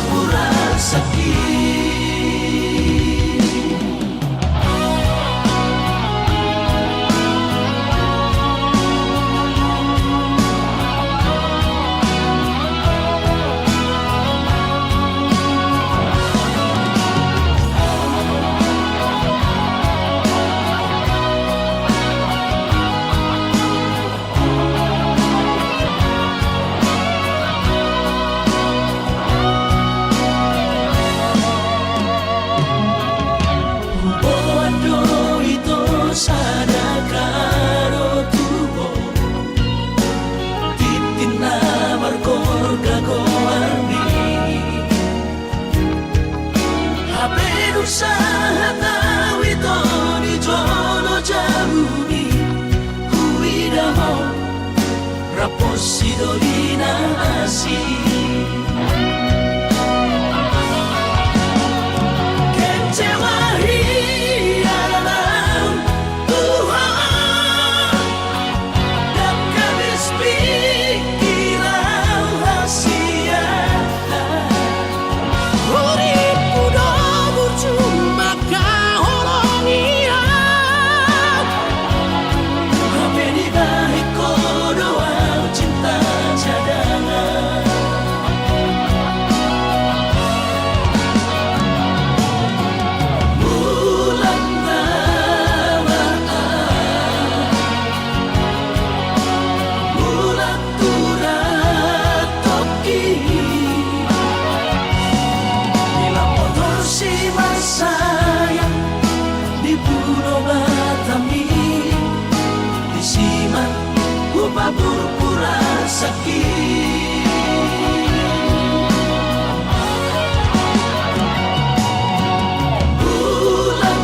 S4: pura sakit. Sahat awito ni jono jabuni kuidaho raposidolina asi kecewahi alam Tuhan dan kabis pikiran rahasia cuma kahoronian Hape di balik doa cinta cadangan Bulan Ramadhan Bulan turat toki si masayang di Pulau Batami di Siman upah pura sakit bulan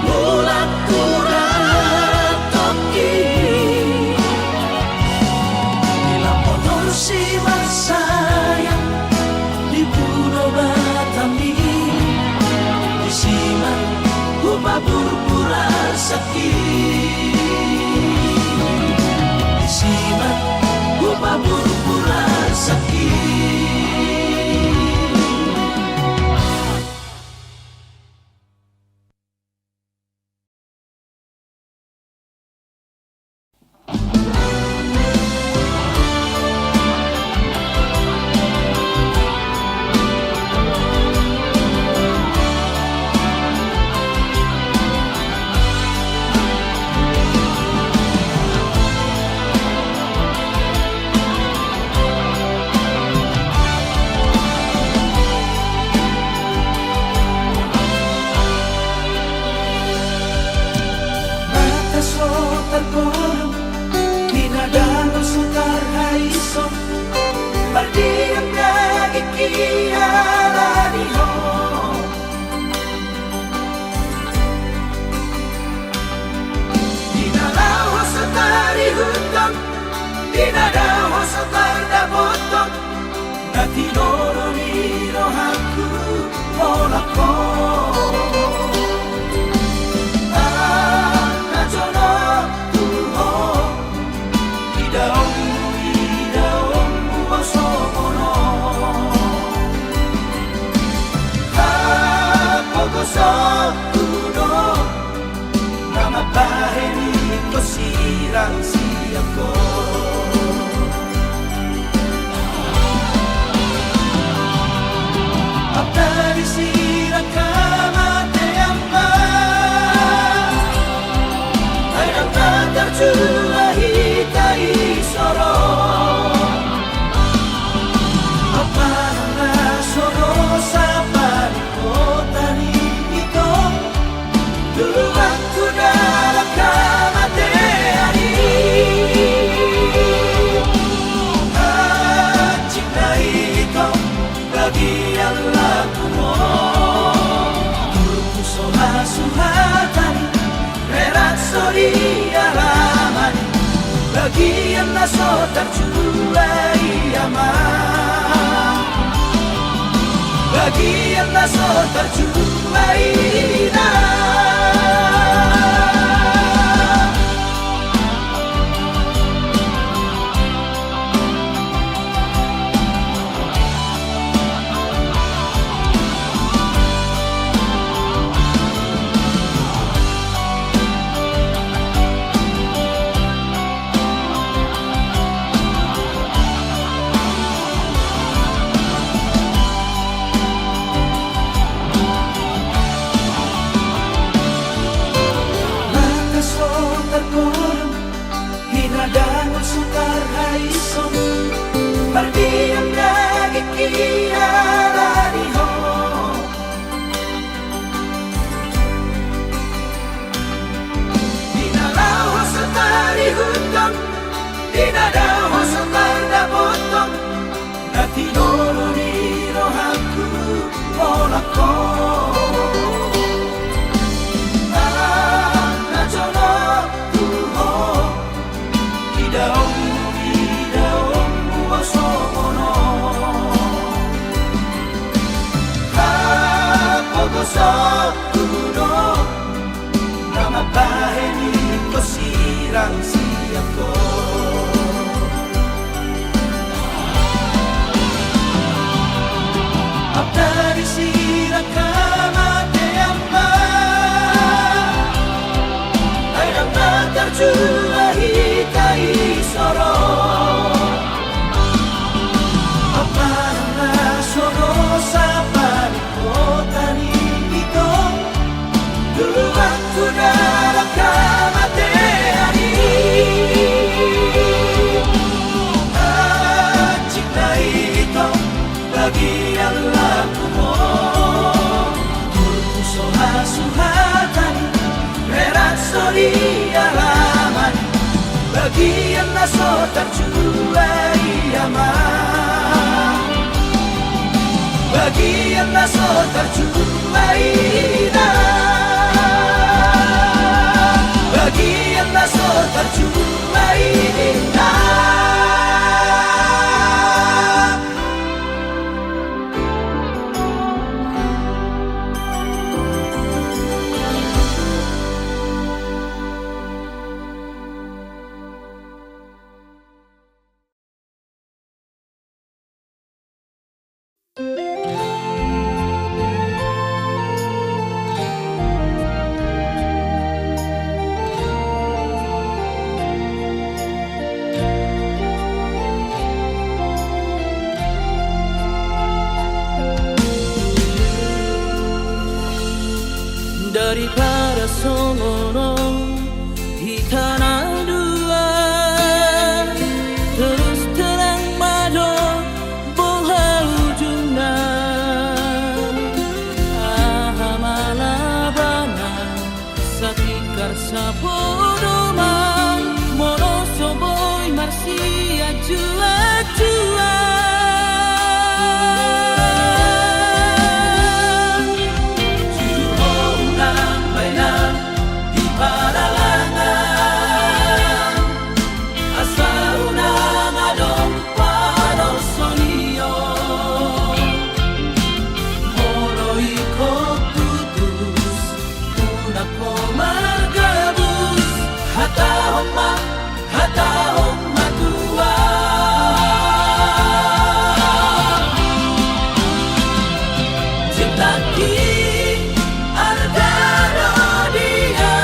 S4: bulan turat toki si masayang di Pulau Batami di Siman upah pura sakit di Siman upah pura sakit. kau siang-siangku. Apa disirang kematianmu, ayam tak terjual hitai sorong. Apa nama sorong sama di kota itu, dulu waktu dalam kematian ini. Cinta itu bagian lakumu, tubuh soha-sohatan, rerat sori alaman, bagian naso terjuai aman, bagian naso terjuai berdiam lagi kira di ho. Dina lau setari hutan, dina lau setari botong, nati dolo di rohaku polako. Na jono tuho, idaung somono, aku sokuno, nama baheni ko siang-siangku. Apa disirang kematianmu, ayam tak terjual hitai sorong. Dulu waktu dalam kematian ini, cinta itu bagian lakumu, tubuh soha-sohatan, rerat sori alaman, bagian naso terjual aman, bagian naso terjual bagian naso terjual
S1: daripada sono di tanah dua, terus terang maju bola ujungnya. Ahamalabana satikar sapodoma, mono soboy marsia jua-jua.
S2: Cinta ki argano dia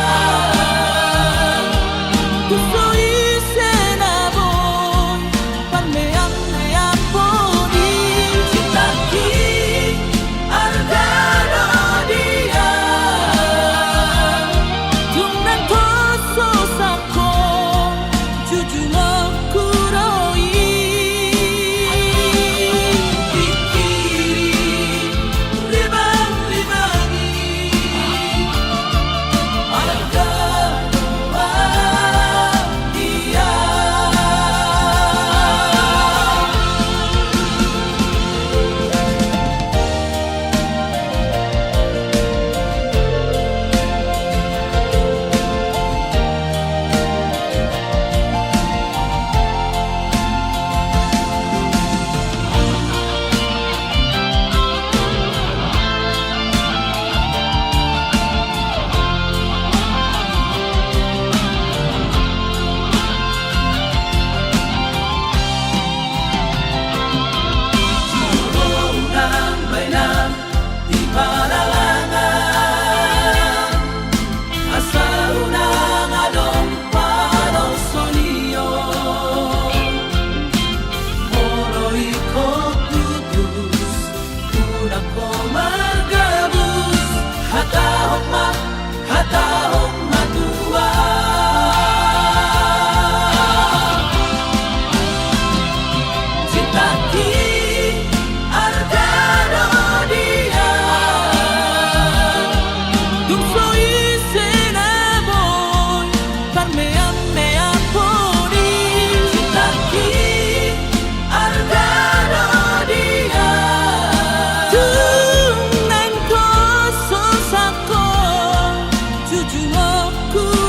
S1: bajuku